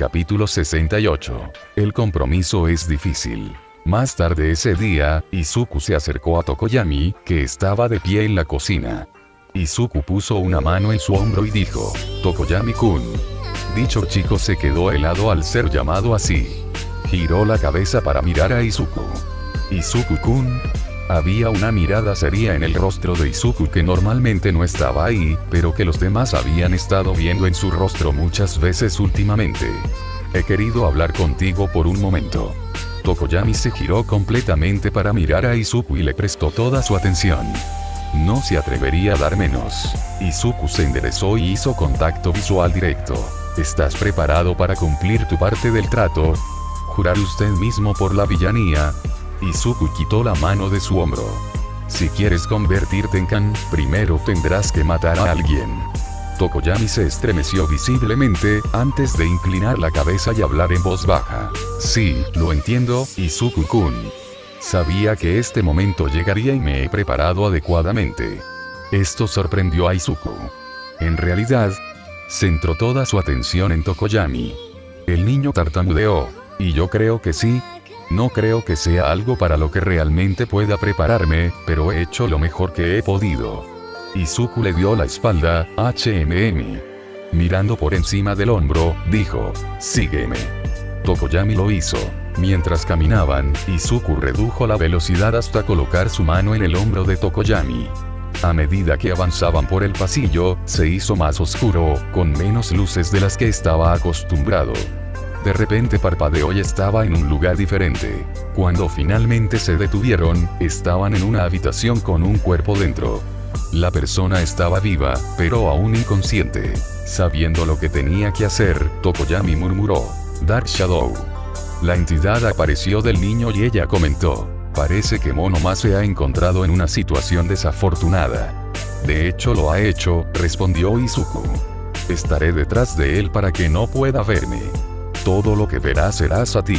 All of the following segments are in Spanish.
Capítulo 68. El compromiso es difícil. Más tarde ese día, Izuku se acercó a Tokoyami, que estaba de pie en la cocina. Izuku puso una mano en su hombro y dijo, Tokoyami-kun. Dicho chico se quedó helado al ser llamado así. Giró la cabeza para mirar a Izuku. Izuku-kun. Había una mirada seria en el rostro de Izuku que normalmente no estaba ahí, pero que los demás habían estado viendo en su rostro muchas veces últimamente. He querido hablar contigo por un momento. Tokoyami se giró completamente para mirar a Izuku y le prestó toda su atención. No se atrevería a dar menos. Izuku se enderezó y hizo contacto visual directo. ¿Estás preparado para cumplir tu parte del trato? ¿Jurar usted mismo por la villanía? Izuku quitó la mano de su hombro. Si quieres convertirte en Kan, primero tendrás que matar a alguien. Tokoyami se estremeció visiblemente, antes de inclinar la cabeza y hablar en voz baja. Sí, lo entiendo, Izuku-kun. Sabía que este momento llegaría y me he preparado adecuadamente. Esto sorprendió a Izuku. En realidad, centró toda su atención en Tokoyami. El niño tartamudeó. Y yo creo que sí. No creo que sea algo para lo que realmente pueda prepararme, pero he hecho lo mejor que he podido. Izuku le dio la espalda, Mirando por encima del hombro, dijo, sígueme. Tokoyami lo hizo. Mientras caminaban, Izuku redujo la velocidad hasta colocar su mano en el hombro de Tokoyami. A medida que avanzaban por el pasillo, se hizo más oscuro, con menos luces de las que estaba acostumbrado. De repente parpadeó y estaba en un lugar diferente. Cuando finalmente se detuvieron, estaban en una habitación con un cuerpo dentro. La persona estaba viva, pero aún inconsciente. Sabiendo lo que tenía que hacer, Tokoyami murmuró, Dark Shadow. La entidad apareció del niño y ella comentó, parece que Monoma se ha encontrado en una situación desafortunada. De hecho lo ha hecho, respondió Izuku. Estaré detrás de él para que no pueda verme. Todo lo que verás serás a ti.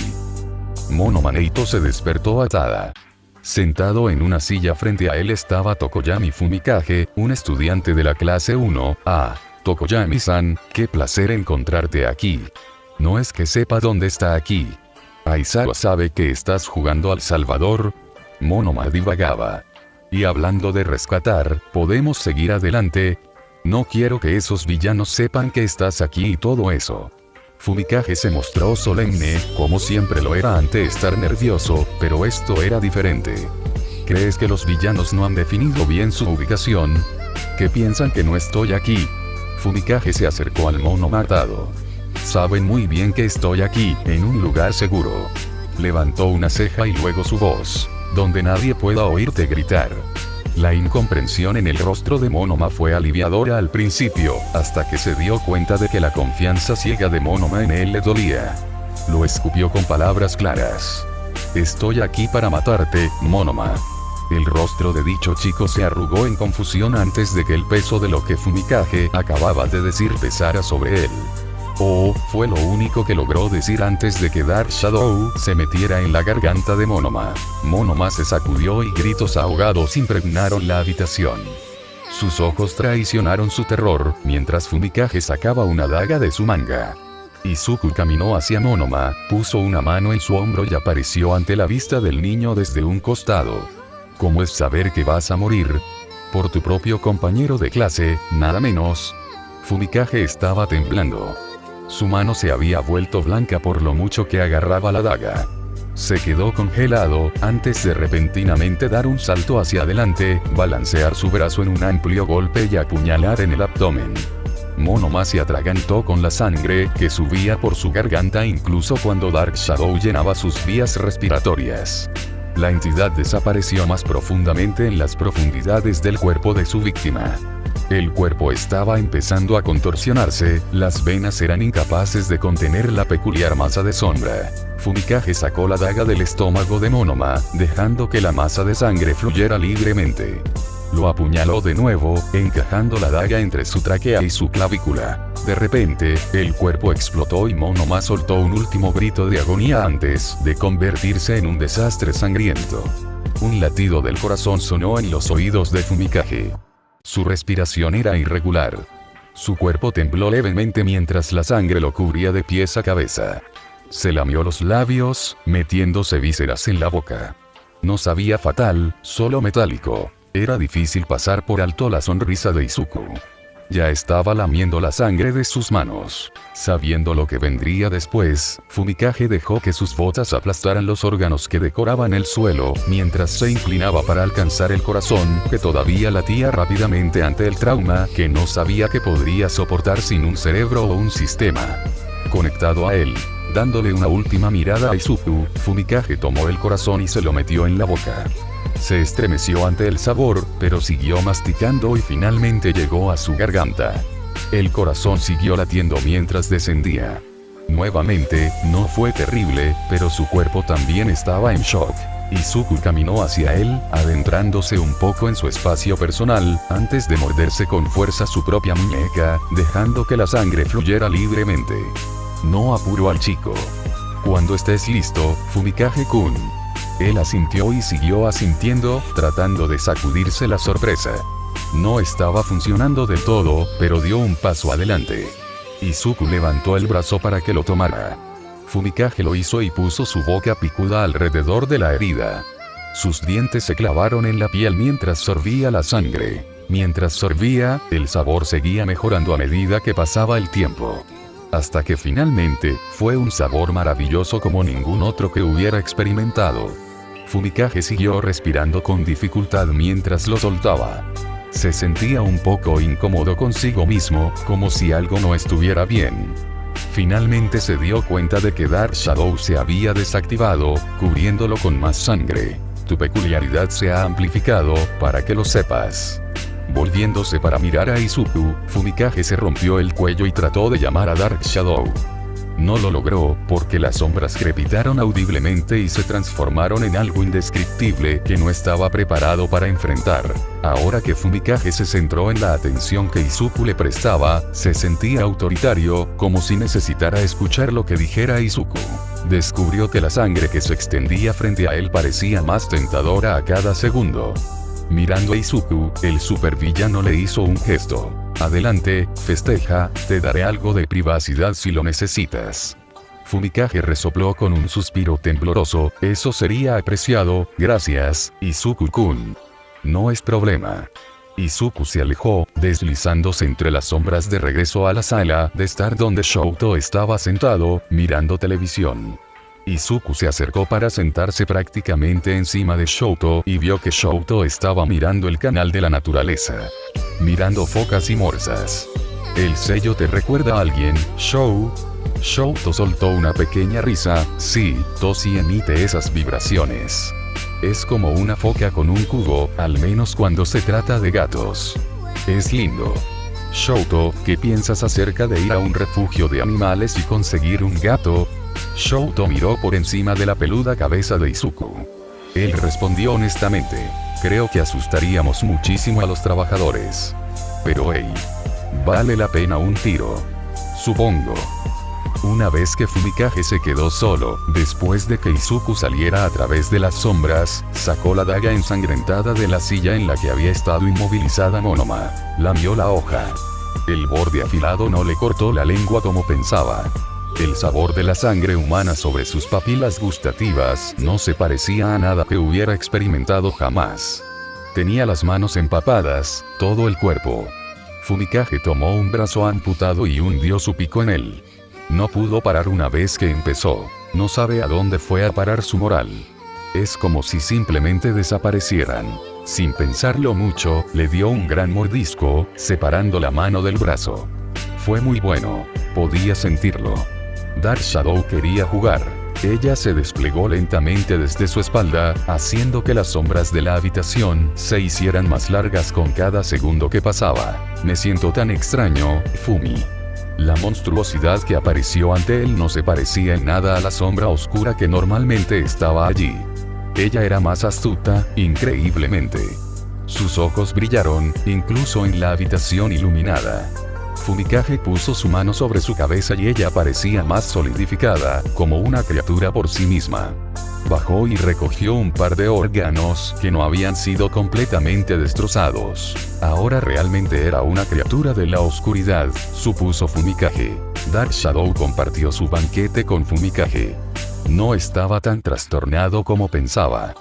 Monoma Neito se despertó atada. Sentado en una silla frente a él estaba Tokoyami Fumikage, un estudiante de la clase 1. Tokoyami-san, qué placer encontrarte aquí. No es que sepa dónde está aquí. Aizawa sabe que estás jugando al Salvador. Monoma divagaba. Y hablando de rescatar, ¿podemos seguir adelante? No quiero que esos villanos sepan que estás aquí y todo eso. Fumikage se mostró solemne, como siempre lo era ante estar nervioso, pero esto era diferente. ¿Crees que los villanos no han definido bien su ubicación? ¿Que piensan que no estoy aquí? Fumikage se acercó al mono matado. Saben muy bien que estoy aquí, en un lugar seguro. Levantó una ceja y luego su voz, donde nadie pueda oírte gritar. La incomprensión en el rostro de Monoma fue aliviadora al principio, hasta que se dio cuenta de que la confianza ciega de Monoma en él le dolía. Lo escupió con palabras claras. Estoy aquí para matarte, Monoma. El rostro de dicho chico se arrugó en confusión antes de que el peso de lo que Fumikage acababa de decir pesara sobre él. Fue lo único que logró decir antes de que Dark Shadow se metiera en la garganta de Monoma. Monoma se sacudió y gritos ahogados impregnaron la habitación. Sus ojos traicionaron su terror, mientras Fumikage sacaba una daga de su manga. Izuku caminó hacia Monoma, puso una mano en su hombro y apareció ante la vista del niño desde un costado. ¿Cómo es saber que vas a morir? Por tu propio compañero de clase, nada menos. Fumikage estaba temblando. Su mano se había vuelto blanca por lo mucho que agarraba la daga. Se quedó congelado, antes de repentinamente dar un salto hacia adelante, balancear su brazo en un amplio golpe y apuñalar en el abdomen. Monoma se atragantó con la sangre que subía por su garganta incluso cuando Dark Shadow llenaba sus vías respiratorias. La entidad desapareció más profundamente en las profundidades del cuerpo de su víctima. El cuerpo estaba empezando a contorsionarse, las venas eran incapaces de contener la peculiar masa de sombra. Fumikage sacó la daga del estómago de Monoma, dejando que la masa de sangre fluyera libremente. Lo apuñaló de nuevo, encajando la daga entre su tráquea y su clavícula. De repente, el cuerpo explotó y Monoma soltó un último grito de agonía antes de convertirse en un desastre sangriento. Un latido del corazón sonó en los oídos de Fumikage. Su respiración era irregular. Su cuerpo tembló levemente mientras la sangre lo cubría de pies a cabeza. Se lamió los labios, metiéndose vísceras en la boca. No sabía fatal, solo metálico. Era difícil pasar por alto la sonrisa de Izuku. Ya estaba lamiendo la sangre de sus manos. Sabiendo lo que vendría después, Fumikage dejó que sus botas aplastaran los órganos que decoraban el suelo, mientras se inclinaba para alcanzar el corazón, que todavía latía rápidamente ante el trauma, que no sabía que podría soportar sin un cerebro o un sistema conectado a él. Dándole una última mirada a Izuku, Fumikage tomó el corazón y se lo metió en la boca. Se estremeció ante el sabor, pero siguió masticando y finalmente llegó a su garganta. El corazón siguió latiendo mientras descendía. Nuevamente, no fue terrible, pero su cuerpo también estaba en shock. Izuku caminó hacia él, adentrándose un poco en su espacio personal, antes de morderse con fuerza su propia muñeca, dejando que la sangre fluyera libremente. No apuró al chico. Cuando estés listo, Fumikage-kun. Él asintió y siguió asintiendo, tratando de sacudirse la sorpresa. No estaba funcionando del todo, pero dio un paso adelante. Izuku levantó el brazo para que lo tomara. Fumikage lo hizo y puso su boca picuda alrededor de la herida. Sus dientes se clavaron en la piel mientras sorbía la sangre. Mientras sorbía, el sabor seguía mejorando a medida que pasaba el tiempo. Hasta que finalmente, fue un sabor maravilloso como ningún otro que hubiera experimentado. Fumikage siguió respirando con dificultad mientras lo soltaba. Se sentía un poco incómodo consigo mismo, como si algo no estuviera bien. Finalmente se dio cuenta de que Dark Shadow se había desactivado, cubriéndolo con más sangre. Tu peculiaridad se ha amplificado, para que lo sepas. Volviéndose para mirar a Izuku, Fumikage se rompió el cuello y trató de llamar a Dark Shadow. No lo logró, porque las sombras crepitaron audiblemente y se transformaron en algo indescriptible que no estaba preparado para enfrentar. Ahora que Fumikage se centró en la atención que Izuku le prestaba, se sentía autoritario, como si necesitara escuchar lo que dijera Izuku. Descubrió que la sangre que se extendía frente a él parecía más tentadora a cada segundo. Mirando a Izuku, el supervillano le hizo un gesto. Adelante, festeja, te daré algo de privacidad si lo necesitas. Fumikage resopló con un suspiro tembloroso, eso sería apreciado, gracias, Izuku-kun. No es problema. Izuku se alejó, deslizándose entre las sombras de regreso a la sala de estar donde Shouto estaba sentado, mirando televisión. Izuku se acercó para sentarse prácticamente encima de Shouto y vio que Shouto estaba mirando el canal de la naturaleza. Mirando focas y morsas. ¿El sello te recuerda a alguien, Shou? Shouto soltó una pequeña risa, sí, Toshi emite esas vibraciones. Es como una foca con un cubo, al menos cuando se trata de gatos. Es lindo. Shouto, ¿qué piensas acerca de ir a un refugio de animales y conseguir un gato? Shouto miró por encima de la peluda cabeza de Izuku. Él respondió honestamente, creo que asustaríamos muchísimo a los trabajadores. Pero hey, vale la pena un tiro. Supongo. Una vez que Fumikage se quedó solo, después de que Izuku saliera a través de las sombras, sacó la daga ensangrentada de la silla en la que había estado inmovilizada Monoma. Lamió la hoja. El borde afilado no le cortó la lengua como pensaba. El sabor de la sangre humana sobre sus papilas gustativas no se parecía a nada que hubiera experimentado jamás. Tenía las manos empapadas, todo el cuerpo. Fumikage tomó un brazo amputado y hundió su pico en él. No pudo parar una vez que empezó. No sabe a dónde fue a parar su moral. Es como si simplemente desaparecieran. Sin pensarlo mucho, le dio un gran mordisco, separando la mano del brazo. Fue muy bueno. Podía sentirlo. Dark Shadow quería jugar. Ella se desplegó lentamente desde su espalda, haciendo que las sombras de la habitación se hicieran más largas con cada segundo que pasaba. Me siento tan extraño, Fumi. La monstruosidad que apareció ante él no se parecía en nada a la sombra oscura que normalmente estaba allí. Ella era más astuta, increíblemente. Sus ojos brillaron, incluso en la habitación iluminada. Fumikage puso su mano sobre su cabeza y ella parecía más solidificada, como una criatura por sí misma. Bajó y recogió un par de órganos que no habían sido completamente destrozados. Ahora realmente era una criatura de la oscuridad, supuso Fumikage. Dark Shadow compartió su banquete con Fumikage. No estaba tan trastornado como pensaba.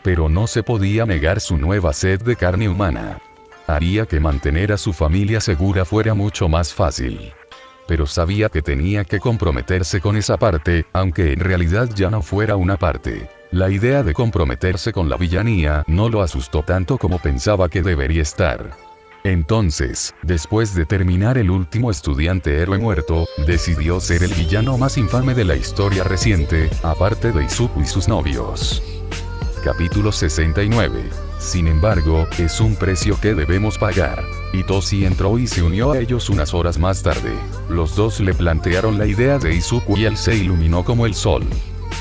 Pero no se podía negar su nueva sed de carne humana. Haría que mantener a su familia segura fuera mucho más fácil. Pero sabía que tenía que comprometerse con esa parte, aunque en realidad ya no fuera una parte. La idea de comprometerse con la villanía no lo asustó tanto como pensaba que debería estar. Entonces, después de terminar el último estudiante héroe muerto, decidió ser el villano más infame de la historia reciente, aparte de Izuku y sus novios. Capítulo 69. Sin embargo, es un precio que debemos pagar. Itoshi entró y se unió a ellos unas horas más tarde. Los dos le plantearon la idea de Izuku y él se iluminó como el sol.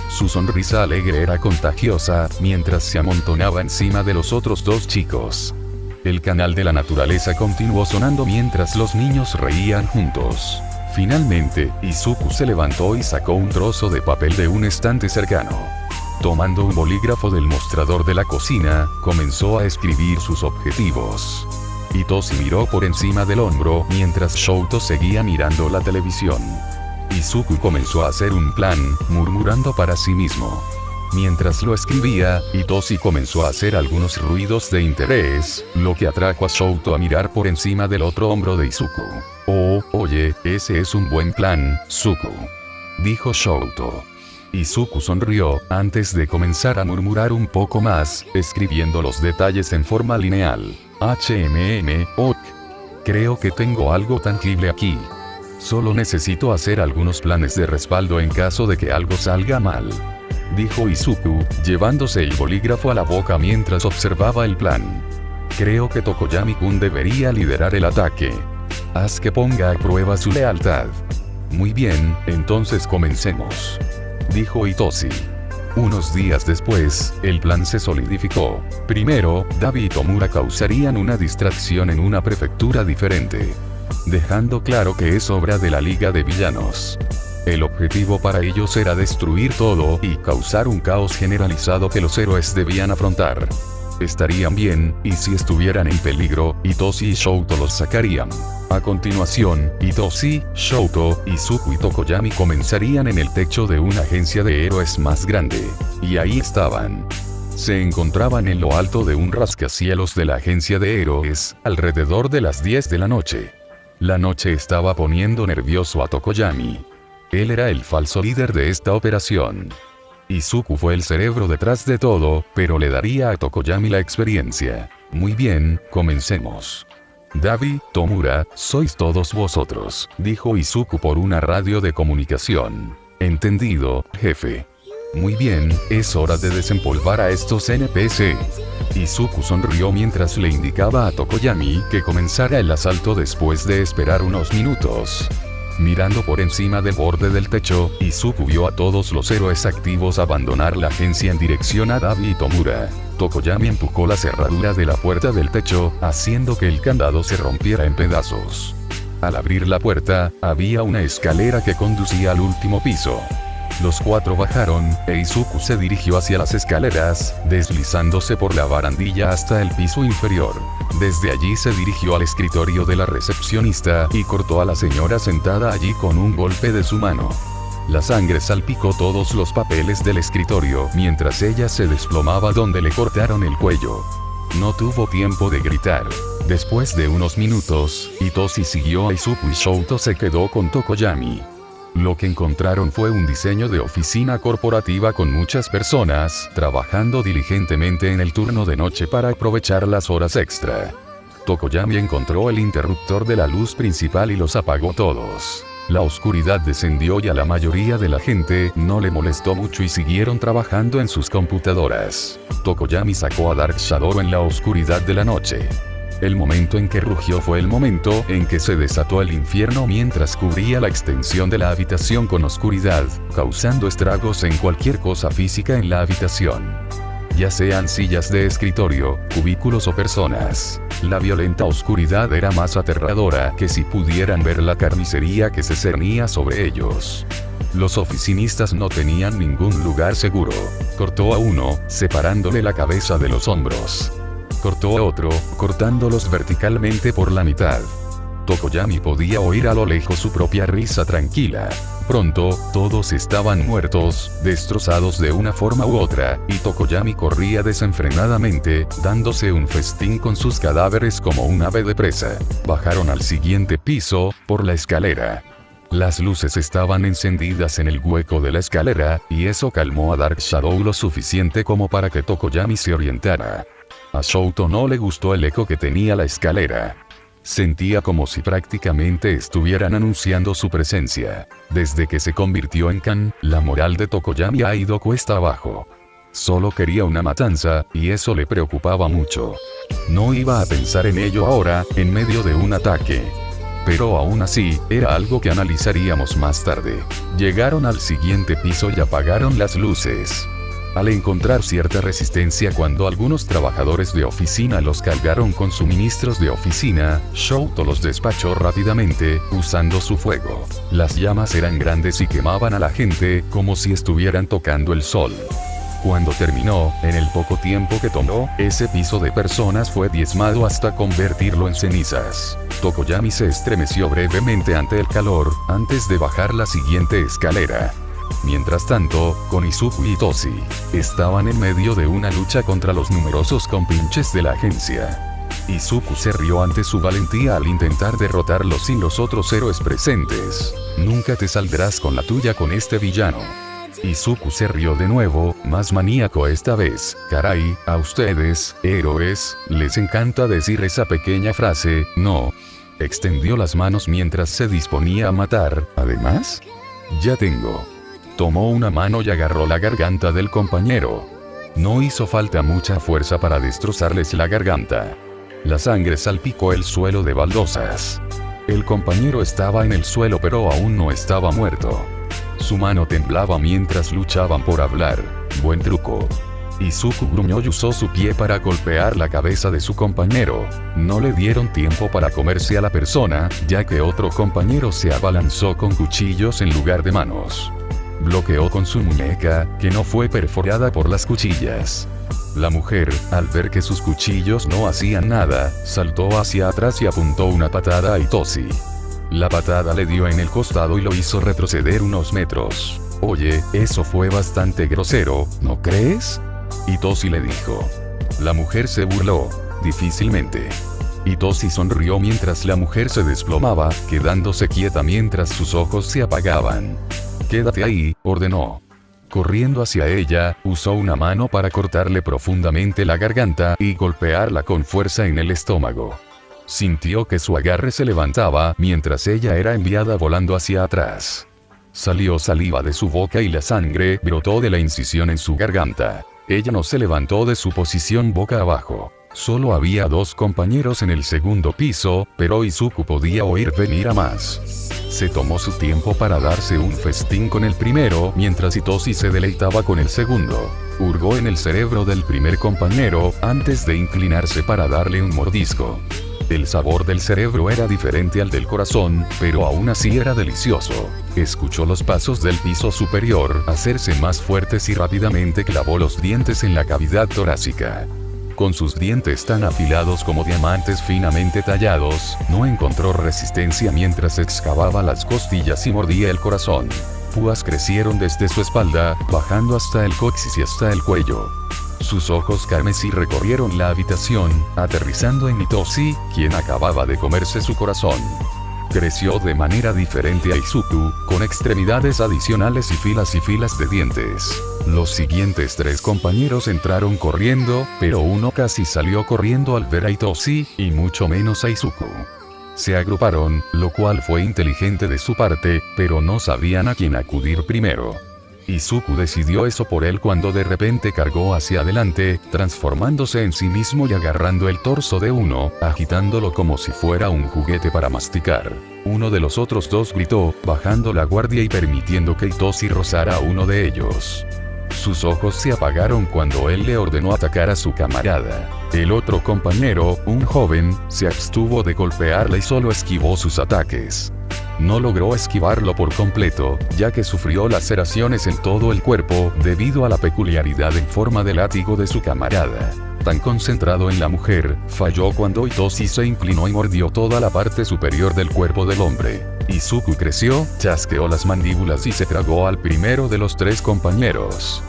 Su sonrisa alegre era contagiosa, mientras se amontonaba encima de los otros dos chicos. El canal de la naturaleza continuó sonando mientras los niños reían juntos. Finalmente, Izuku se levantó y sacó un trozo de papel de un estante cercano. Tomando un bolígrafo del mostrador de la cocina, comenzó a escribir sus objetivos. Itoshi miró por encima del hombro mientras Shouto seguía mirando la televisión. Izuku comenzó a hacer un plan, murmurando para sí mismo. Mientras lo escribía, Itoshi comenzó a hacer algunos ruidos de interés, lo que atrajo a Shouto a mirar por encima del otro hombro de Izuku. «Oh, oye, ese es un buen plan, Zuku», dijo Shouto. Izuku sonrió, antes de comenzar a murmurar un poco más, escribiendo los detalles en forma lineal. OK. Creo que tengo algo tangible aquí. Solo necesito hacer algunos planes de respaldo en caso de que algo salga mal, dijo Izuku, llevándose el bolígrafo a la boca mientras observaba el plan. Creo que Tokoyami-kun debería liderar el ataque. Haz que ponga a prueba su lealtad. Muy bien, entonces comencemos, dijo Itoshi. Unos días después, el plan se solidificó. Primero, Dabi y Tomura causarían una distracción en una prefectura diferente, dejando claro que es obra de la Liga de Villanos. El objetivo para ellos era destruir todo y causar un caos generalizado que los héroes debían afrontar. Estarían bien, y si estuvieran en peligro, Itoshi y Shouto los sacarían. A continuación, Itoshi, Shouto, Izuku y Tokoyami comenzarían en el techo de una agencia de héroes más grande. Y ahí estaban. Se encontraban en lo alto de un rascacielos de la agencia de héroes, alrededor de las 10 de la noche. La noche estaba poniendo nervioso a Tokoyami. Él era el falso líder de esta operación. Izuku fue el cerebro detrás de todo, pero le daría a Tokoyami la experiencia. Muy bien, comencemos. Dabi, Tomura, sois todos vosotros, dijo Izuku por una radio de comunicación. Entendido, jefe. Muy bien, es hora de desempolvar a estos NPC. Izuku sonrió mientras le indicaba a Tokoyami que comenzara el asalto después de esperar unos minutos. Mirando por encima del borde del techo, Izuku vio a todos los héroes activos abandonar la agencia en dirección a Dabi y Tomura. Tokoyami empujó la cerradura de la puerta del techo, haciendo que el candado se rompiera en pedazos. Al abrir la puerta, había una escalera que conducía al último piso. Los cuatro bajaron, e Izuku se dirigió hacia las escaleras, deslizándose por la barandilla hasta el piso inferior. Desde allí se dirigió al escritorio de la recepcionista y cortó a la señora sentada allí con un golpe de su mano. La sangre salpicó todos los papeles del escritorio mientras ella se desplomaba donde le cortaron el cuello. No tuvo tiempo de gritar. Después de unos minutos, Itoshi siguió a Izuku y Shouto se quedó con Tokoyami. Lo que encontraron fue un diseño de oficina corporativa con muchas personas trabajando diligentemente en el turno de noche para aprovechar las horas extra. Tokoyami encontró el interruptor de la luz principal y los apagó todos. La oscuridad descendió y a la mayoría de la gente no le molestó mucho y siguieron trabajando en sus computadoras. Tokoyami sacó a Dark Shadow en la oscuridad de la noche. El momento en que rugió fue el momento en que se desató el infierno mientras cubría la extensión de la habitación con oscuridad, causando estragos en cualquier cosa física en la habitación. Ya sean sillas de escritorio, cubículos o personas. La violenta oscuridad era más aterradora que si pudieran ver la carnicería que se cernía sobre ellos. Los oficinistas no tenían ningún lugar seguro. Cortó a uno, separándole la cabeza de los hombros. Cortó a otro, cortándolos verticalmente por la mitad. Tokoyami podía oír a lo lejos su propia risa tranquila. Pronto, todos estaban muertos, destrozados de una forma u otra, y Tokoyami corría desenfrenadamente, dándose un festín con sus cadáveres como un ave de presa. Bajaron al siguiente piso, por la escalera. Las luces estaban encendidas en el hueco de la escalera, y eso calmó a Dark Shadow lo suficiente como para que Tokoyami se orientara. A Shouto no le gustó el eco que tenía la escalera. Sentía como si prácticamente estuvieran anunciando su presencia. Desde que se convirtió en Kan, la moral de Tokoyami ha ido cuesta abajo. Solo quería una matanza, y eso le preocupaba mucho. No iba a pensar en ello ahora, en medio de un ataque. Pero aún así, era algo que analizaríamos más tarde. Llegaron al siguiente piso y apagaron las luces. Al encontrar cierta resistencia cuando algunos trabajadores de oficina los cargaron con suministros de oficina, Shouto los despachó rápidamente, usando su fuego. Las llamas eran grandes y quemaban a la gente, como si estuvieran tocando el sol. Cuando terminó, en el poco tiempo que tomó, ese piso de personas fue diezmado hasta convertirlo en cenizas. Tokoyami se estremeció brevemente ante el calor, antes de bajar la siguiente escalera. Mientras tanto, con Izuku y Toshi, estaban en medio de una lucha contra los numerosos compinches de la agencia. Izuku se rió ante su valentía al intentar derrotarlos sin los otros héroes presentes. Nunca te saldrás con la tuya con este villano. Izuku se rió de nuevo, más maníaco esta vez. Caray, a ustedes, héroes, les encanta decir esa pequeña frase, ¿no? Extendió las manos mientras se disponía a matar. Además, ya tengo. Tomó una mano y agarró la garganta del compañero. No hizo falta mucha fuerza para destrozarles la garganta. La sangre salpicó el suelo de baldosas. El compañero estaba en el suelo pero aún no estaba muerto. Su mano temblaba mientras luchaban por hablar. Buen truco. Izuku gruñó y usó su pie para golpear la cabeza de su compañero. No le dieron tiempo para comerse a la persona, ya que otro compañero se abalanzó con cuchillos en lugar de manos. Bloqueó con su muñeca, que no fue perforada por las cuchillas. La mujer, al ver que sus cuchillos no hacían nada, saltó hacia atrás y apuntó una patada a Itoshi. La patada le dio en el costado y lo hizo retroceder unos metros. Oye, eso fue bastante grosero, ¿no crees? Itoshi le dijo. La mujer se burló, difícilmente. Itoshi sonrió mientras la mujer se desplomaba, quedándose quieta mientras sus ojos se apagaban. Quédate ahí, ordenó. Corriendo hacia ella, usó una mano para cortarle profundamente la garganta y golpearla con fuerza en el estómago. Sintió que su agarre se levantaba mientras ella era enviada volando hacia atrás. Salió saliva de su boca y la sangre brotó de la incisión en su garganta. Ella no se levantó de su posición boca abajo. Solo había dos compañeros en el segundo piso, pero Izuku podía oír venir a más. Se tomó su tiempo para darse un festín con el primero, mientras Itoshi se deleitaba con el segundo. Hurgó en el cerebro del primer compañero, antes de inclinarse para darle un mordisco. El sabor del cerebro era diferente al del corazón, pero aún así era delicioso. Escuchó los pasos del piso superior hacerse más fuertes y rápidamente clavó los dientes en la cavidad torácica. Con sus dientes tan afilados como diamantes finamente tallados, no encontró resistencia mientras excavaba las costillas y mordía el corazón. Púas crecieron desde su espalda, bajando hasta el coxis y hasta el cuello. Sus ojos carmesí recorrieron la habitación, aterrizando en Itoshi, quien acababa de comerse su corazón. Creció de manera diferente a Izuku, con extremidades adicionales y filas de dientes. Los siguientes tres compañeros entraron corriendo, pero uno casi salió corriendo al ver a Itoshi, y mucho menos a Izuku. Se agruparon, lo cual fue inteligente de su parte, pero no sabían a quién acudir primero. Izuku decidió eso por él cuando de repente cargó hacia adelante, transformándose en sí mismo y agarrando el torso de uno, agitándolo como si fuera un juguete para masticar. Uno de los otros dos gritó, bajando la guardia y permitiendo que Itoshi rozara a uno de ellos. Sus ojos se apagaron cuando él le ordenó atacar a su camarada. El otro compañero, un joven, se abstuvo de golpearla y solo esquivó sus ataques. no logró esquivarlo por completo, ya que sufrió laceraciones en todo el cuerpo, debido a la peculiaridad en forma de látigo de su camarada. Tan concentrado en la mujer, falló cuando Itoshi se inclinó y mordió toda la parte superior del cuerpo del hombre. Izuku creció, chasqueó las mandíbulas y se tragó al primero de los 3 compañeros.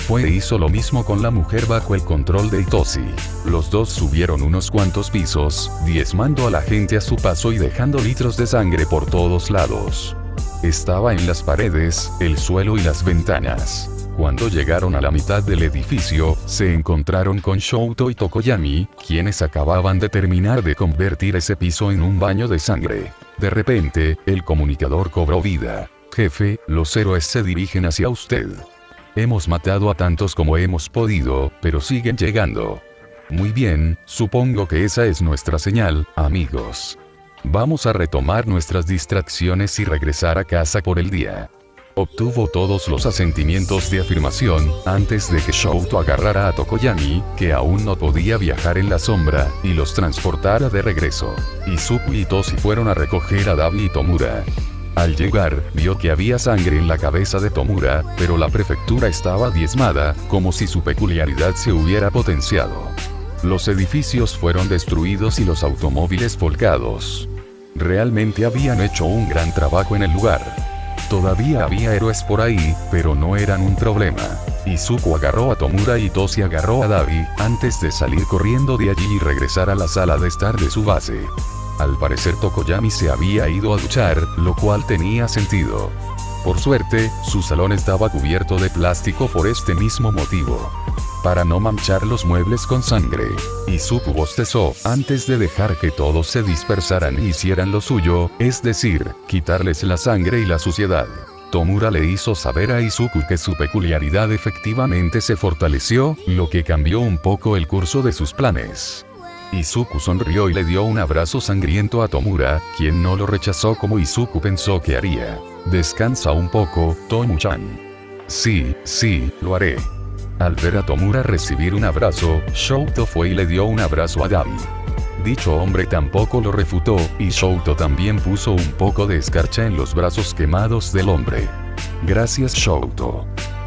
Hizo lo mismo con la mujer bajo el control de Itoshi. Los dos subieron unos cuantos pisos, diezmando a la gente a su paso y dejando litros de sangre por todos lados. Estaba en las paredes, el suelo y las ventanas. Cuando llegaron a la mitad del edificio, se encontraron con Shouto y Tokoyami, quienes acababan de terminar de convertir ese piso en un baño de sangre. De repente, el comunicador cobró vida. Jefe, los héroes se dirigen hacia usted. Hemos matado a tantos como hemos podido, pero siguen llegando. Muy bien, supongo que esa es nuestra señal, amigos. Vamos a retomar nuestras distracciones y regresar a casa por el día. Obtuvo todos los asentimientos de afirmación, antes de que Shouto agarrara a Tokoyami, que aún no podía viajar en la sombra, y los transportara de regreso. Izuku y Itoshi fueron a recoger a Dabi y Tomura. Al llegar, vio que había sangre en la cabeza de Tomura, pero la prefectura estaba diezmada, como si su peculiaridad se hubiera potenciado. Los edificios fueron destruidos y los automóviles volcados. Realmente habían hecho un gran trabajo en el lugar. Todavía había héroes por ahí, pero no eran un problema. Izuku agarró a Tomura y Itoshi agarró a Dabi, antes de salir corriendo de allí y regresar a la sala de estar de su base. Al parecer Tokoyami se había ido a duchar, lo cual tenía sentido. Por suerte, su salón estaba cubierto de plástico por este mismo motivo. Para no manchar los muebles con sangre, Izuku bostezó, antes de dejar que todos se dispersaran y hicieran lo suyo, es decir, quitarles la sangre y la suciedad. Tomura le hizo saber a Izuku que su peculiaridad efectivamente se fortaleció, lo que cambió un poco el curso de sus planes. Izuku sonrió y le dio un abrazo sangriento a Tomura, quien no lo rechazó como Izuku pensó que haría. Descansa un poco, Tomu-chan. Sí, lo haré. Al ver a Tomura recibir un abrazo, Shouto fue y le dio un abrazo a Dabi. Dicho hombre tampoco lo refutó, y Shouto también puso un poco de escarcha en los brazos quemados del hombre. Gracias Shouto.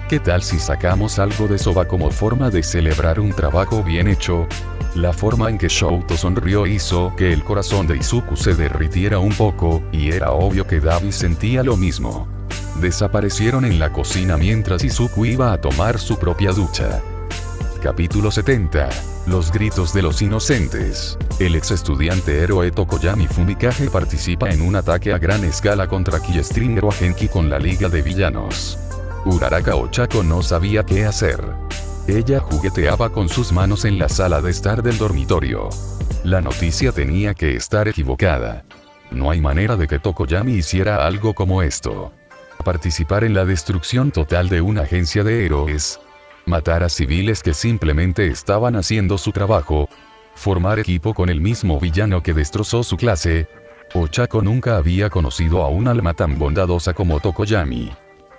¿Qué tal si sacamos algo de soba como forma de celebrar un trabajo bien hecho? La forma en que Shouto sonrió hizo que el corazón de Izuku se derritiera un poco, y era obvio que Dabi sentía lo mismo. Desaparecieron en la cocina mientras Izuku iba a tomar su propia ducha. Capítulo 70. Los gritos de los inocentes. El ex estudiante héroe Tokoyami Fumikage participa en un ataque a gran escala contra Killstream o Genki con la liga de villanos. Uraraka Ochako no sabía qué hacer. Ella jugueteaba con sus manos en la sala de estar del dormitorio. La noticia tenía que estar equivocada. No hay manera de que Tokoyami hiciera algo como esto. Participar en la destrucción total de una agencia de héroes. Matar a civiles que simplemente estaban haciendo su trabajo. Formar equipo con el mismo villano que destrozó su clase. Ochako nunca había conocido a un alma tan bondadosa como Tokoyami.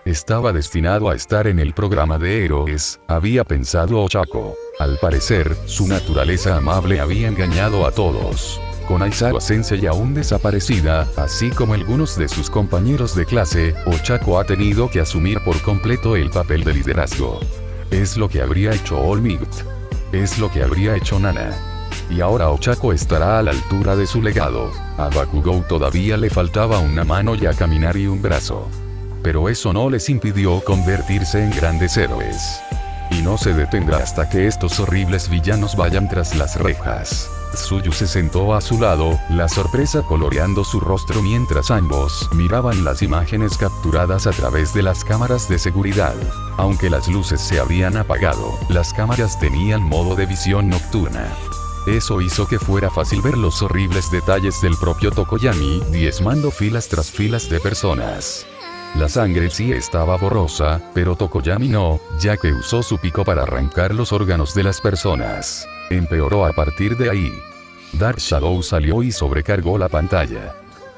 Estaba destinado a estar en el programa de héroes, había pensado Ochako. Al parecer, su naturaleza amable había engañado a todos. Con Aizawa Sensei aún desaparecida, así como algunos de sus compañeros de clase, Ochako ha tenido que asumir por completo el papel de liderazgo. Es lo que habría hecho All Might. Es lo que habría hecho Nana. Y ahora Ochako estará a la altura de su legado. A Bakugou todavía le faltaba una mano y a Kaminari un brazo. Pero eso no les impidió convertirse en grandes héroes. Y no se detendrá hasta que estos horribles villanos vayan tras las rejas. Tsuyu se sentó a su lado, la sorpresa coloreando su rostro mientras ambos miraban las imágenes capturadas a través de las cámaras de seguridad. Aunque las luces se habían apagado, las cámaras tenían modo de visión nocturna. Eso hizo que fuera fácil ver los horribles detalles del propio Tokoyami, diezmando filas tras filas de personas. La sangre sí estaba borrosa, pero Tokoyami no, ya que usó su pico para arrancar los órganos de las personas. Empeoró a partir de ahí. Dark Shadow salió y sobrecargó la pantalla.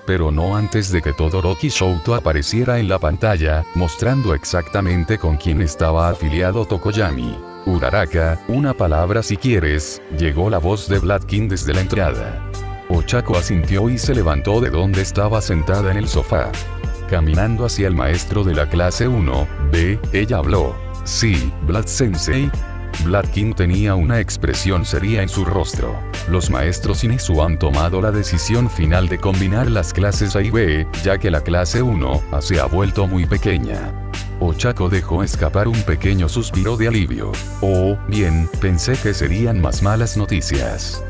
Pero no antes de que Todoroki Shouto apareciera en la pantalla, mostrando exactamente con quién estaba afiliado Tokoyami. Uraraka, una palabra si quieres, llegó la voz de Black King desde la entrada. Ochako asintió y se levantó de donde estaba sentada en el sofá. Caminando hacia el maestro de la clase 1B, ella habló. Sí, Vlad Sensei. Vlad King tenía una expresión seria en su rostro. Los maestros Inisu han tomado la decisión final de combinar las clases A y B, ya que la clase 1A se ha vuelto muy pequeña. Ochako dejó escapar un pequeño suspiro de alivio. Oh, bien, pensé que serían más malas noticias.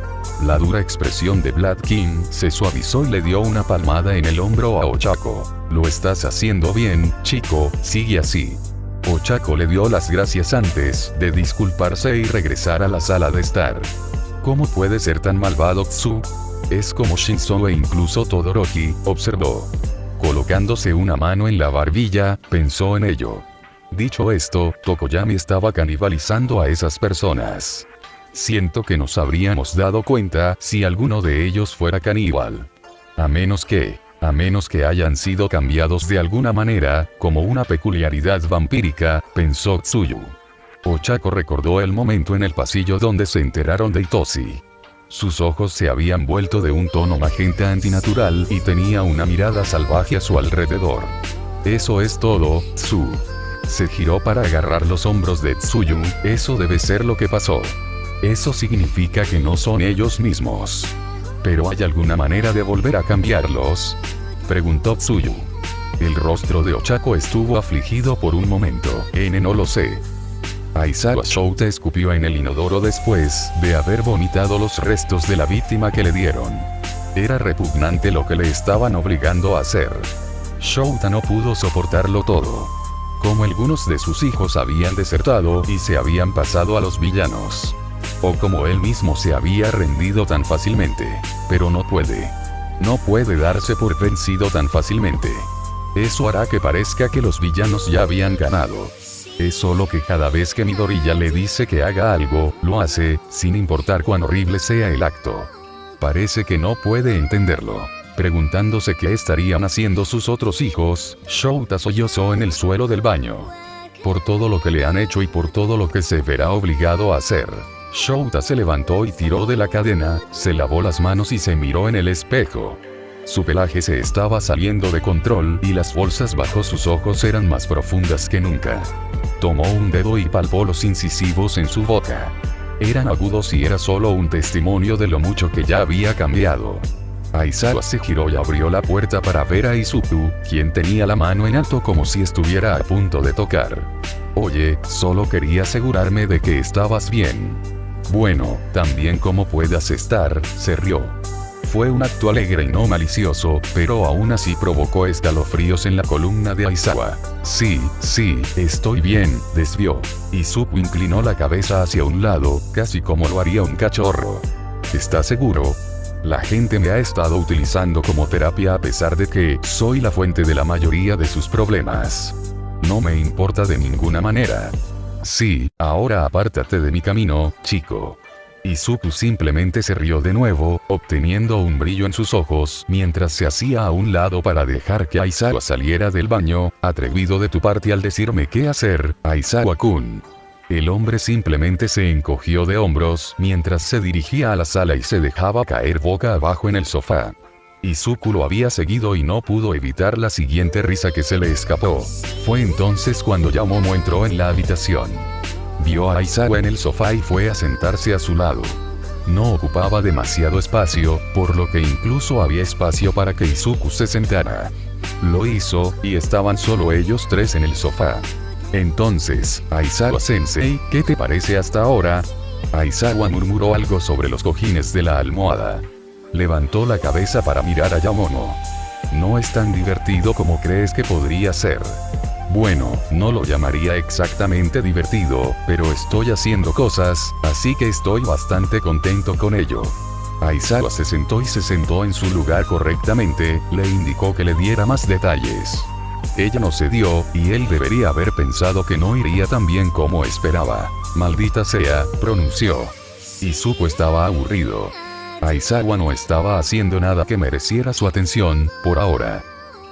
La dura expresión de Vlad King se suavizó y le dio una palmada en el hombro a Ochako. Lo estás haciendo bien, chico, sigue así. Ochako le dio las gracias antes de disculparse y regresar a la sala de estar. ¿Cómo puede ser tan malvado Tsu? Es como Shinzo e incluso Todoroki, observó. Colocándose una mano en la barbilla, pensó en ello. Dicho esto, Tokoyami estaba canibalizando a esas personas. Siento que nos habríamos dado cuenta si alguno de ellos fuera caníbal. A menos que hayan sido cambiados de alguna manera, como una peculiaridad vampírica, pensó Tsuyu. Ochako recordó el momento en el pasillo donde se enteraron de Itoshi. Sus ojos se habían vuelto de un tono magenta antinatural y tenía una mirada salvaje a su alrededor. Eso es todo, Tsu. Se giró para agarrar los hombros de Tsuyu, eso debe ser lo que pasó. Eso significa que no son ellos mismos. ¿Pero hay alguna manera de volver a cambiarlos?, preguntó Tsuyu. El rostro de Ochako estuvo afligido por un momento. No lo sé. Aizawa Shouta escupió en el inodoro después de haber vomitado los restos de la víctima que le dieron. Era repugnante lo que le estaban obligando a hacer. Shouta no pudo soportarlo todo. Como algunos de sus hijos habían desertado y se habían pasado a los villanos. O como él mismo se había rendido tan fácilmente. Pero no puede. No puede darse por vencido tan fácilmente. Eso hará que parezca que los villanos ya habían ganado. Es solo que cada vez que Midoriya le dice que haga algo, lo hace, sin importar cuán horrible sea el acto. Parece que no puede entenderlo. Preguntándose qué estarían haciendo sus otros hijos, Shouta sollozó en el suelo del baño. Por todo lo que le han hecho y por todo lo que se verá obligado a hacer. Shouta se levantó y tiró de la cadena, se lavó las manos y se miró en el espejo. Su pelaje se estaba saliendo de control y las bolsas bajo sus ojos eran más profundas que nunca. Tomó un dedo y palpó los incisivos en su boca. Eran agudos y era solo un testimonio de lo mucho que ya había cambiado. Aizawa se giró y abrió la puerta para ver a Izuku, quien tenía la mano en alto como si estuviera a punto de tocar. Oye, solo quería asegurarme de que estabas bien. Bueno, también como puedas estar, se rió. Fue un acto alegre y no malicioso, pero aún así provocó escalofríos en la columna de Aizawa. Sí, estoy bien, desvió. Izuku inclinó la cabeza hacia un lado, casi como lo haría un cachorro. ¿Estás seguro? La gente me ha estado utilizando como terapia a pesar de que soy la fuente de la mayoría de sus problemas. No me importa de ninguna manera. Sí, ahora apártate de mi camino, chico. Izuku simplemente se rió de nuevo, obteniendo un brillo en sus ojos, mientras se hacía a un lado para dejar que Aizawa saliera del baño. Atrevido de tu parte al decirme qué hacer, Aizawa-kun. El hombre simplemente se encogió de hombros, mientras se dirigía a la sala y se dejaba caer boca abajo en el sofá. Izuku lo había seguido y no pudo evitar la siguiente risa que se le escapó. Fue entonces cuando Yamomo entró en la habitación. Vio a Aizawa en el sofá y fue a sentarse a su lado. No ocupaba demasiado espacio, por lo que incluso había espacio para que Izuku se sentara. Lo hizo, y estaban solo ellos tres en el sofá. Entonces, Aizawa-sensei, ¿qué te parece hasta ahora? Aizawa murmuró algo sobre los cojines de la almohada. Levantó la cabeza para mirar a Yamomo. No es tan divertido como crees que podría ser. Bueno, no lo llamaría exactamente divertido, pero estoy haciendo cosas, así que estoy bastante contento con ello. Aizawa se sentó y se sentó en su lugar correctamente, le indicó que le diera más detalles. Ella no cedió, y él debería haber pensado que no iría tan bien como esperaba. Maldita sea, pronunció. Izuku estaba aburrido. Aizawa no estaba haciendo nada que mereciera su atención, por ahora.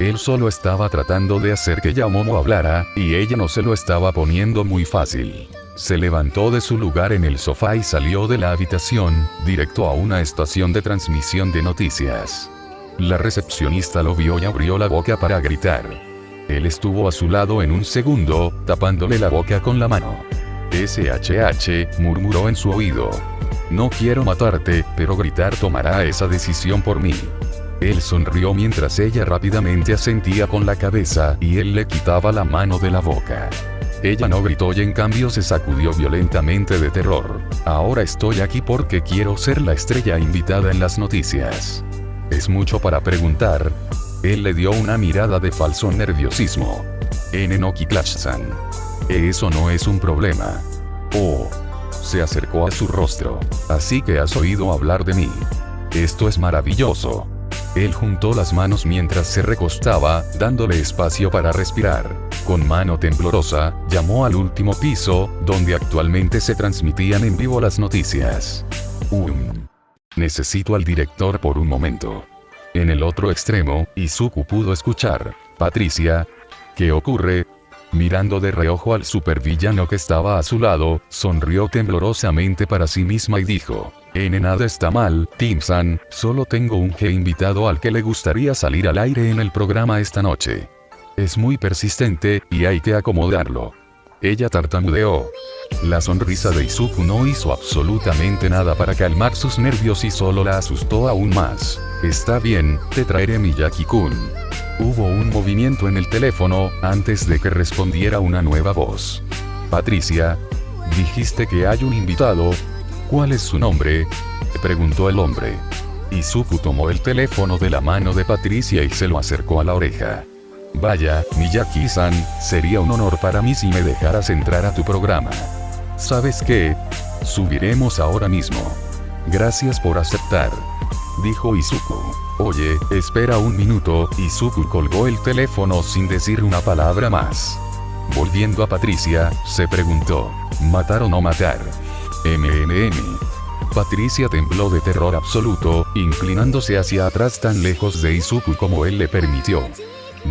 Él solo estaba tratando de hacer que Yamomo hablara, y ella no se lo estaba poniendo muy fácil. Se levantó de su lugar en el sofá y salió de la habitación, directo a una estación de transmisión de noticias. La recepcionista lo vio y abrió la boca para gritar. Él estuvo a su lado en un segundo, tapándole la boca con la mano. SHH, murmuró en su oído. No quiero matarte, pero gritar tomará esa decisión por mí. Él sonrió mientras ella rápidamente asentía con la cabeza y él le quitaba la mano de la boca. Ella no gritó y en cambio se sacudió violentamente de terror. Ahora estoy aquí porque quiero ser la estrella invitada en las noticias. ¿Es mucho para preguntar? Él le dio una mirada de falso nerviosismo. Enoki Clash-san. Eso no es un problema. Oh. Se acercó a su rostro. Así que has oído hablar de mí. Esto es maravilloso. Él juntó las manos mientras se recostaba, dándole espacio para respirar. Con mano temblorosa, llamó al último piso, donde actualmente se transmitían en vivo las noticias. Necesito al director por un momento. En el otro extremo, Izuku pudo escuchar. Patricia. ¿Qué ocurre? Mirando de reojo al supervillano que estaba a su lado, sonrió temblorosamente para sí misma y dijo. Nada está mal, Tim-san, solo tengo un invitado al que le gustaría salir al aire en el programa esta noche. Es muy persistente, y hay que acomodarlo. Ella tartamudeó. La sonrisa de Izuku no hizo absolutamente nada para calmar sus nervios y solo la asustó aún más. Está bien, te traeré Miyaki-kun. Hubo un movimiento en el teléfono, antes de que respondiera una nueva voz. Patricia. Dijiste que hay un invitado. ¿Cuál es su nombre? Preguntó el hombre. Izuku tomó el teléfono de la mano de Patricia y se lo acercó a la oreja. Vaya, Miyaki-san, sería un honor para mí si me dejaras entrar a tu programa. ¿Sabes qué? Subiremos ahora mismo. Gracias por aceptar. Dijo Izuku. Oye, espera un minuto. Izuku colgó el teléfono sin decir una palabra más. Volviendo a Patricia, se preguntó. ¿Matar o no matar? Patricia tembló de terror absoluto, inclinándose hacia atrás tan lejos de Izuku como él le permitió.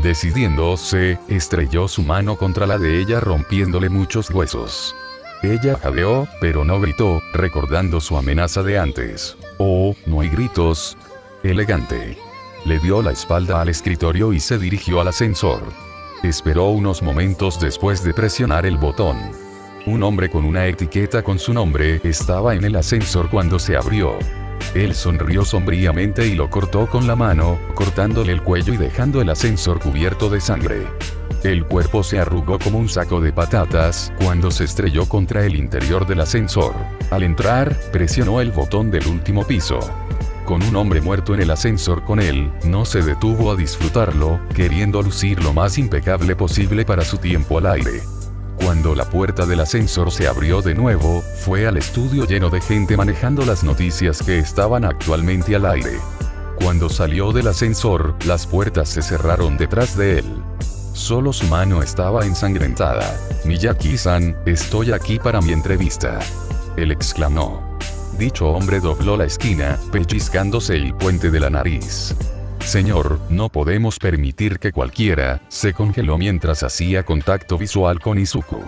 Decidiéndose, estrelló su mano contra la de ella rompiéndole muchos huesos. Ella jadeó, pero no gritó, recordando su amenaza de antes. Oh, no hay gritos. Elegante. Le dio la espalda al escritorio y se dirigió al ascensor. Esperó unos momentos después de presionar el botón. Un hombre con una etiqueta con su nombre estaba en el ascensor cuando se abrió. Él sonrió sombríamente y lo cortó con la mano, cortándole el cuello y dejando el ascensor cubierto de sangre. El cuerpo se arrugó como un saco de patatas cuando se estrelló contra el interior del ascensor. Al entrar, presionó el botón del último piso. Con un hombre muerto en el ascensor con él, no se detuvo a disfrutarlo, queriendo lucir lo más impecable posible para su tiempo al aire. Cuando la puerta del ascensor se abrió de nuevo, fue al estudio lleno de gente manejando las noticias que estaban actualmente al aire. Cuando salió del ascensor, las puertas se cerraron detrás de él. Solo su mano estaba ensangrentada. Miyaki-san, estoy aquí para mi entrevista. Él exclamó. Dicho hombre dobló la esquina, pellizcándose el puente de la nariz. Señor, no podemos permitir que cualquiera, se congeló mientras hacía contacto visual con Izuku.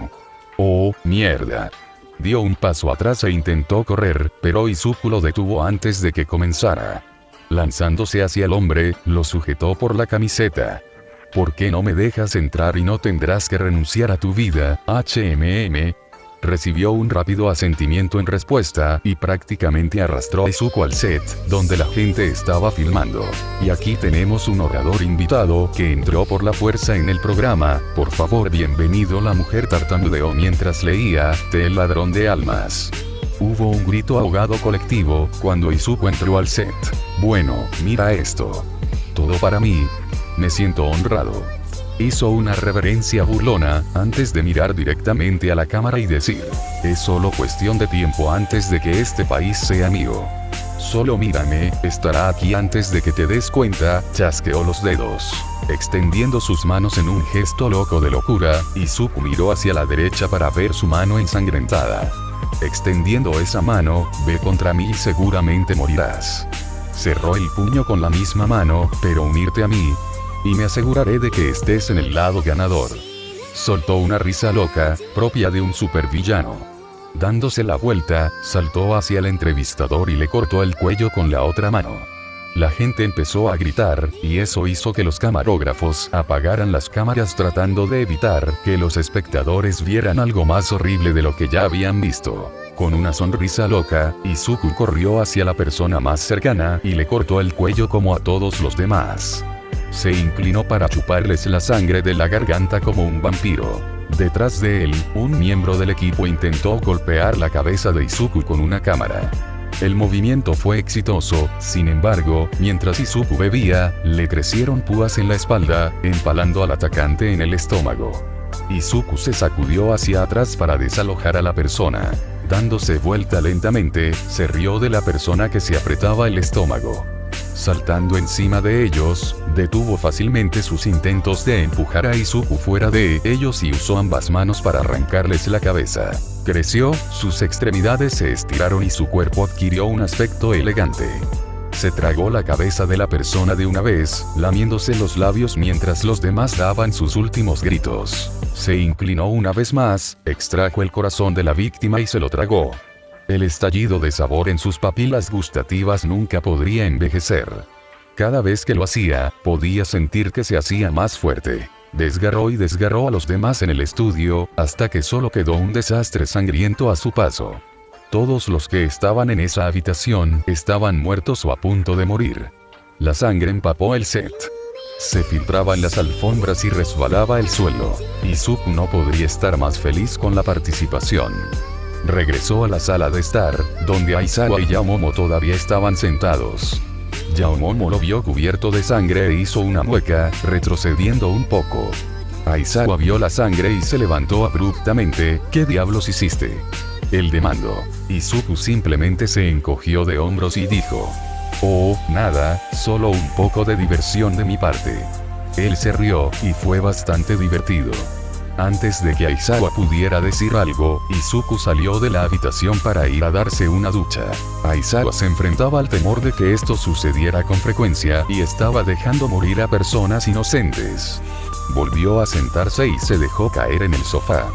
Oh, mierda. Dio un paso atrás e intentó correr, pero Izuku lo detuvo antes de que comenzara. Lanzándose hacia el hombre, lo sujetó por la camiseta. ¿Por qué no me dejas entrar y no tendrás que renunciar a tu vida, HMM? Recibió un rápido asentimiento en respuesta, y prácticamente arrastró a Izuku al set, donde la gente estaba filmando. Y aquí tenemos un orador invitado, que entró por la fuerza en el programa. Por favor, bienvenido. La mujer tartamudeó mientras leía, El ladrón de almas. Hubo un grito ahogado colectivo, cuando Izuku entró al set. Bueno, mira esto. Todo para mí. Me siento honrado. Hizo una reverencia burlona, antes de mirar directamente a la cámara y decir, es solo cuestión de tiempo antes de que este país sea mío. Solo mírame, estará aquí antes de que te des cuenta. Chasqueó los dedos. Extendiendo sus manos en un gesto loco de locura, Izuku miró hacia la derecha para ver su mano ensangrentada. Extendiendo esa mano, ve contra mí y seguramente morirás. Cerró el puño con la misma mano, pero unirte a mí. y me aseguraré de que estés en el lado ganador. Soltó una risa loca, propia de un supervillano. Dándose la vuelta, saltó hacia el entrevistador y le cortó el cuello con la otra mano. La gente empezó a gritar, y eso hizo que los camarógrafos apagaran las cámaras tratando de evitar que los espectadores vieran algo más horrible de lo que ya habían visto. Con una sonrisa loca, Izuku corrió hacia la persona más cercana y le cortó el cuello como a todos los demás. Se inclinó para chuparles la sangre de la garganta como un vampiro. Detrás de él, un miembro del equipo intentó golpear la cabeza de Izuku con una cámara. El movimiento fue exitoso, sin embargo, mientras Izuku bebía, le crecieron púas en la espalda, empalando al atacante en el estómago. Izuku se sacudió hacia atrás para desalojar a la persona. Dándose vuelta lentamente, se rió de la persona que se apretaba el estómago. Saltando encima de ellos, detuvo fácilmente sus intentos de empujar a Izuku fuera de ellos y usó ambas manos para arrancarles la cabeza. Creció, sus extremidades se estiraron y su cuerpo adquirió un aspecto elegante. Se tragó la cabeza de la persona de una vez, lamiéndose los labios mientras los demás daban sus últimos gritos. Se inclinó una vez más, extrajo el corazón de la víctima y se lo tragó. El estallido de sabor en sus papilas gustativas nunca podría envejecer. Cada vez que lo hacía, podía sentir que se hacía más fuerte. Desgarró y desgarró a los demás en el estudio, hasta que solo quedó un desastre sangriento a su paso. Todos los que estaban en esa habitación estaban muertos o a punto de morir. La sangre empapó el set. Se filtraba en las alfombras y resbalaba el suelo. Izuku no podría estar más feliz con la participación. Regresó a la sala de estar, donde Aizawa y Yaomomo todavía estaban sentados. Yaomomo lo vio cubierto de sangre e hizo una mueca, retrocediendo un poco. Aizawa vio la sangre y se levantó abruptamente. ¿Qué diablos hiciste? El demandó. Izuku simplemente se encogió de hombros y dijo: oh, nada, solo un poco de diversión de mi parte. Él se rió, y fue bastante divertido. Antes de que Aizawa pudiera decir algo, Izuku salió de la habitación para ir a darse una ducha. Aizawa se enfrentaba al temor de que esto sucediera con frecuencia y estaba dejando morir a personas inocentes. Volvió a sentarse y se dejó caer en el sofá.